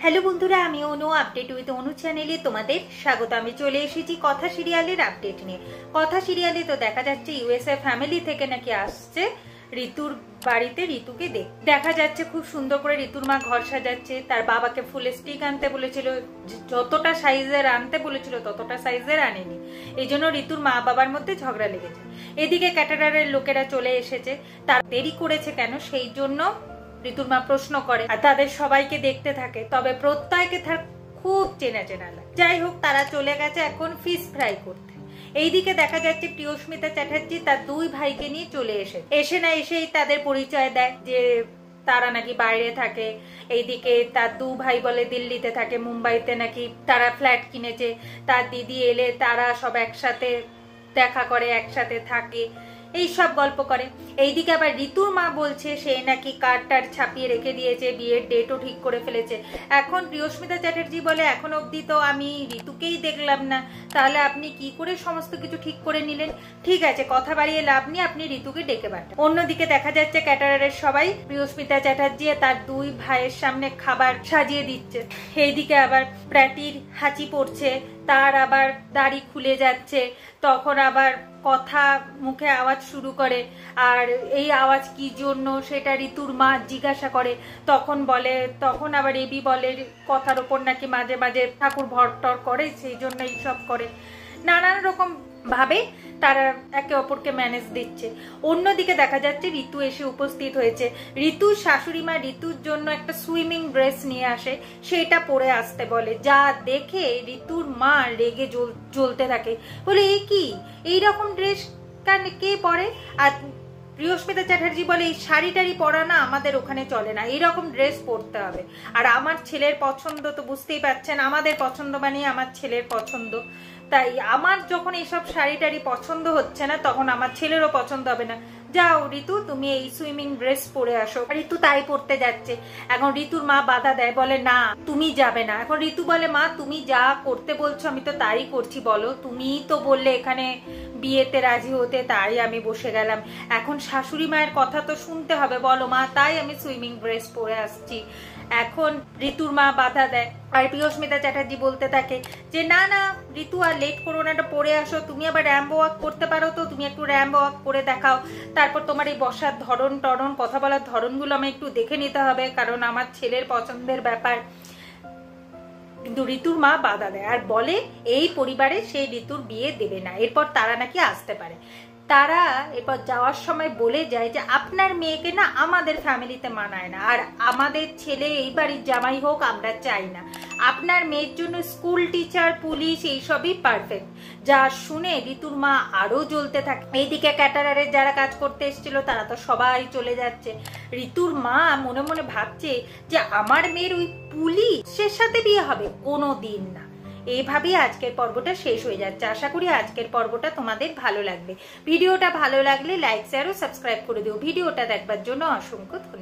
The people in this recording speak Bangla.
হ্যালো বন্ধুরা, আমি অনু আপডেট উইথ অনু চ্যানেলে তোমাদের স্বাগত। আমি চলে এসেছি কথা সিরিয়ালের আপডেট নিয়ে। কথা সিরিয়ালে তো দেখা যাচ্ছে ইউএসএ ফ্যামিলি থেকে নাকি আসছে ঋতুর বাড়িতে ঋতুকে দেখা যাচ্ছে খুব সুন্দর করে ঋতুর মা ঘর সাজাচ্ছে। তার বাবাকে ফুলের স্টিক আনতে বলেছিল, যতটা সাইজের আনতে বলেছিল ততটা সাইজের আনেনি, এই জন্য ঋতুর মা বাবার মধ্যে ঝগড়া লেগেছে। এদিকে ক্যাটারারের লোকেরা চলে এসেছে, তার দেরি করেছে কেন সেই জন্য ঋতুর মা প্রশ্ন করে আর তাদের সবাইকে দেখতে থাকে। তবে প্রত্যয়কে তার খুব চেনা চেনা লাগে। যাই হোক, তারা চলে গেছে এখন ফিশ ফ্রাই করতে। এইদিকে দেখা যাচ্ছে প্রিয়স্মিতা চ্যাটার্জি তার দুই ভাইকে নিয়ে চলে এসেই তাদের পরিচয় দেয় যে তারা নাকি বাইরে থাকে। এইদিকে তার দু ভাই বলে দিল্লিতে থাকে, মুম্বাইতে নাকি তারা ফ্ল্যাট কিনেছে। তার দিদি এলে তারা সব একসাথে দেখা করে, একসাথে থাকে, এই সব গল্প করে। এইদিকে আবার ঋতুর মা বলছে সে নাকি কার্ডটার ছাপিয়ে রেখে দিয়েছে, বিয়ের ডেটও ঠিক করে ফেলেছে। এখন প্রিয়স্মিতা চ্যাটার্জি বলে এখন অবধি তো আমি ঋতুকেই দেখলাম না, তাহলে আপনি কি করে সমস্ত কিছু ঠিক করে নিলেন? ঠিক আছে, কথা বাড়িয়ে লাভ নেই, আপনি ঋতুকে ডেকে পাঠান। অন্যদিকে দেখা যাচ্ছে ক্যাটারারের সবাই প্রিয়স্মিতা চ্যাটার্জি তার দুই ভাইয়ের সামনে খাবার সাজিয়ে দিচ্ছে। এইদিকে আবার প্র্যাটির হাঁচি পড়ছে, তার আবার দাড়ি খুলে যাচ্ছে, তখন আবার কথা মুখে আওয়াজ শুরু করে। আর এই আওয়াজ কি জন্য সেটা ঋতুর মা জিজ্ঞাসা করে। তখন আবার এবি বলে কথার ওপর নাকি মাঝে মাঝে ঠাকুর ভরটর করে, সেই জন্য এইসব করে। নানান রকম ভাবে তারা একে অপরকে ম্যানেজ দিচ্ছে। অন্যদিকে দেখা যাচ্ছে ঋতু এসে উপস্থিত হয়েছে। ঋতুর শাশুড়ি মা ঋতুর জন্য একটা সুইমিং ড্রেস নিয়ে আসে, সেটা পরে আসতে বলে। যা দেখে ঋতুর মা রেগে জ্বলতে থাকে, বলে এ কি, এইরকম ড্রেস কে পরে? আর প্রিয়স্মিতা চ্যাটার্জি বলে এই শাড়ি টাড়ি পরা না আমাদের ওখানে চলে না, এইরকম ড্রেস পরতে হবে। আর আমার ছেলের পছন্দ তো বুঝতেই পারছেন, আমাদের পছন্দ মানে আমার ছেলের পছন্দ। তাই আমার যখন এইসব শাড়ি টাড়ি পছন্দ হচ্ছে না, তখন আমার ছেলেরও পছন্দ হবে না। যাও ঋতু, তুমি এই সুইমিং ড্রেস পরে আসো। ঋতু তাই পড়তে যাচ্ছে। এখন ঋতুর মা বাধা দেয়, বলে না তুমি যাবে না। এখন ঋতু বলে মা তুমি যা করতে বলছো আমি তো তাই করছি, বলো তুমিই তো বললে এখানে বিয়েতে রাজি হতে, তাই আমি বসে গেলাম। এখন শাশুড়ি মায়ের কথা তো শুনতে হবে, বলো মা, তাই আমি সুইমিং ড্রেস পরে আসছি। এখন ঋতুর মা বাধা দেয় আর প্রিয়স্মিতা চ্যাটার্জি বলতে থাকে যে না না ঋতু আর লেট করো না, এটা পরে আসো। তুমি আবার র্যাম্বো ওয়াক করতে পারো তো, তুমি একটু র্যাম্বো ওয়াক করে দেখাও। তারপর তোমার এই বসার ধরন টরন, কথা বলার ধরনগুলো আমি একটু দেখে নিতে হবে, কারণ আমার ছেলের পছন্দের ব্যাপার। কিন্তু ঋতুর মা বাধা দেয় আর বলে এই পরিবারে সে ঋতুর বিয়ে দেবে না। এরপর তারা নাকি আসতে পারে। তারা এরপর যাওয়ার সময় বলে যায় যে আপনার মেয়েকে না আমাদের ফ্যামিলিতে মানায় না, আর আমাদের ছেলে এই বাড়ির জামাই হোক আমরা চাই না। আপনার মেয়ের জন্য স্কুল টিচার, পুলিশ এইসবই পারফেক্ট। যা শুনে ঋতুর মা আরো জ্বলতে থাকে। এইদিকে ক্যাটারারের যারা কাজ করতে এসেছিল তারা তো সবাই চলে যাচ্ছে। ঋতুর মা মনে মনে ভাবছে যে আমার মেয়ের ওই পুলিশের সাথে বিয়ে হবে, কোনো দিন না। এইভাবেই আজকের পর্বটা শেষ হয়ে যাচ্ছে। আশা করি আজকের পর্বটা তোমাদের ভালো লাগবে। ভিডিওটা ভালো লাগলে লাইক, শেয়ার ও সাবস্ক্রাইব করে দিও। ভিডিওটা দেখবার জন্য অসংখ্য ধন্যবাদ।